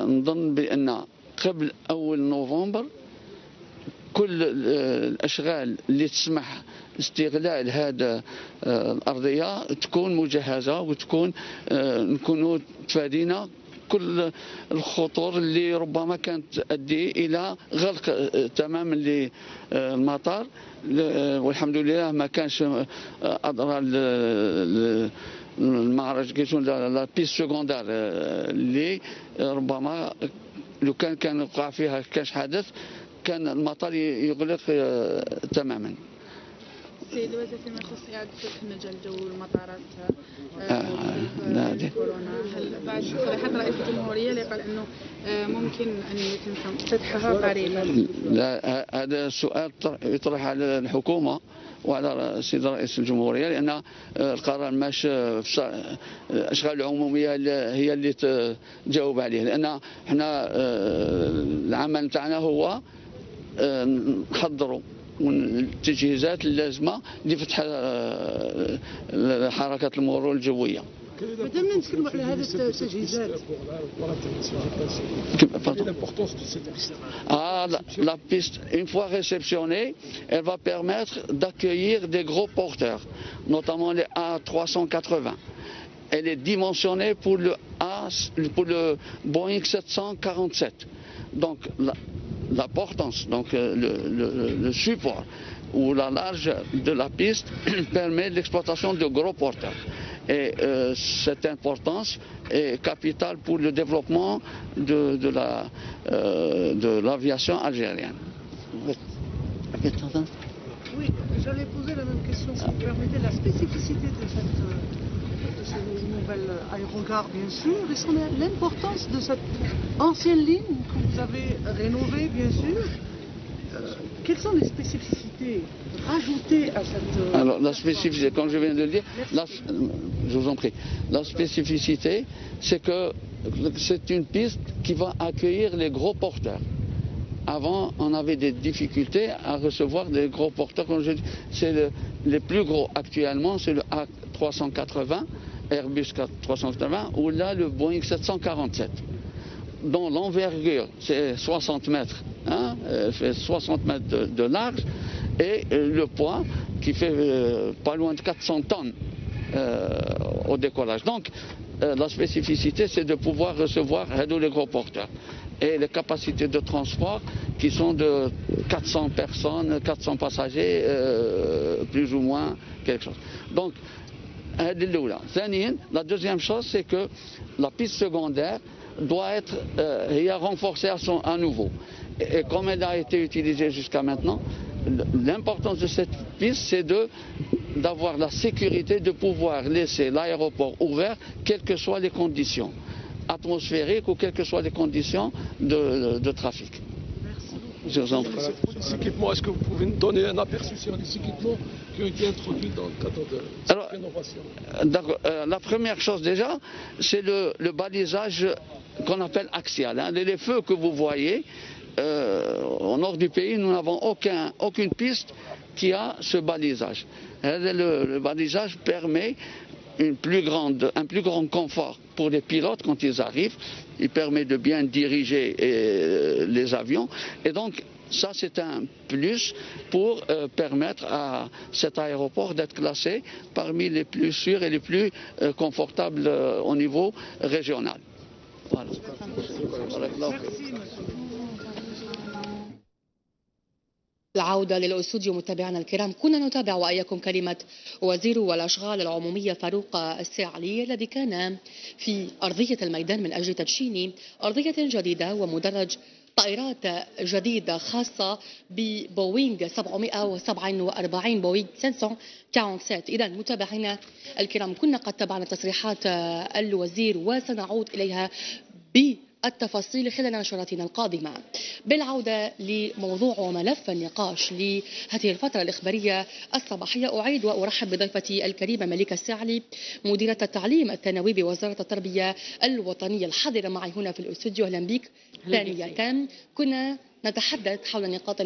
نظن بأن قبل أول نوفمبر كل الأشغال اللي تسمح استغلال هذا الأرضية تكون مجهزة وتكون نكونوا تفادينا كل الخطور اللي ربما كانت تؤدي إلى غلق تماما للمطار. والحمد لله ما كانش أضرار المعرج كيسون لا بيست سكوندار اللي ربما لو كان وقع فيها كاش حدث كان المطار يغلق تماما. سيد الوزير، فيما يخص إعادة فتح مجال الجو والمطارات كورونا، هل بعد تصريحات رئيس الجمهورية اللي قال أنه ممكن أن يتم فتحها قريبا؟ لا، هذا السؤال يطرح على الحكومة وعلى السيد رئيس الجمهورية، لأن القرار ماش الأشغال العمومية هي اللي تجاوب عليه، لأن احنا العمل نتاعنا هو نحضروا التجهيزات اللازمة لفتح حركة المرور الجوية. بدنا نتكلم على هذه التجهيزات. La piste, une fois réceptionnée, elle va permettre d'accueillir des gros porteurs, notamment les A380. Elle est dimensionnée pour le Boeing 747. Donc la portance, donc le support ou la largeur de la piste permet l'exploitation de gros porteurs. Et cette importance est capitale pour le développement de l'aviation algérienne. Oui, j'allais poser la même question, si vous permettez, la spécificité de ce nouvel aérogare, bien sûr, et l'importance de cette ancienne ligne que vous avez rénovée, bien sûr. Quelles sont les spécificités rajoutées à cette... Alors, la spécificité, comme je viens de le dire, je vous en prie, la spécificité, c'est que c'est une piste qui va accueillir les gros porteurs. Avant, on avait des difficultés à recevoir des gros porteurs. Comme je dis, c'est les plus gros actuellement, c'est le A380, Airbus 380, ou là le Boeing 747, dont l'envergure c'est 60 mètres, fait 60 mètres de large, et le poids qui fait pas loin de 400 tonnes au décollage. Donc la spécificité, c'est de pouvoir recevoir les gros porteurs. Et les capacités de transport qui sont de 400 personnes, 400 passagers, plus ou moins quelque chose. Donc, la deuxième chose, c'est que la piste secondaire doit être renforcée à nouveau. Et comme elle a été utilisée jusqu'à maintenant, l'importance de cette piste, c'est d'avoir la sécurité de pouvoir laisser l'aéroport ouvert, quelles que soient les conditions atmosphériques ou quelles que soient les conditions de trafic. Merci. Je vous en prie. Ces équipements, est-ce que vous pouvez nous donner un aperçu sur les équipements qui ont été introduits dans le cadre de cette rénovation? La première chose déjà, c'est le balisage qu'on appelle axial. Les feux que vous voyez, au nord du pays, nous n'avons aucune piste qui a ce balisage. Le balisage permet un plus grand confort pour les pilotes quand ils arrivent. Il permet de bien diriger les avions. Et donc, ça, c'est un plus pour permettre à cet aéroport d'être classé parmi les plus sûrs et les plus confortables au niveau régional. Voilà. العودة للأستوديو متابعينا الكرام، كنا نتابع وإياكم كلمة وزير الأشغال العمومية فاروق الساعلي الذي كان في أرضية الميدان من أجل تدشين أرضية جديدة ومدرج طائرات جديدة خاصة ببوينغ 747 بوينغ 547. إذا متابعينا الكرام، كنا قد تابعنا تصريحات الوزير وسنعود إليها التفاصيل خلال نشراتنا القادمة. بالعودة لموضوع وملف النقاش لهذه الفترة الإخبارية الصباحية، أعيد وأرحب بضيفتي الكريمة مليكة الساعلي مديرة التعليم الثانوي بوزارة التربية الوطنية الحاضرة معي هنا في الاستوديو. أهلا بك. ثانية كنا نتحدث حول نقاط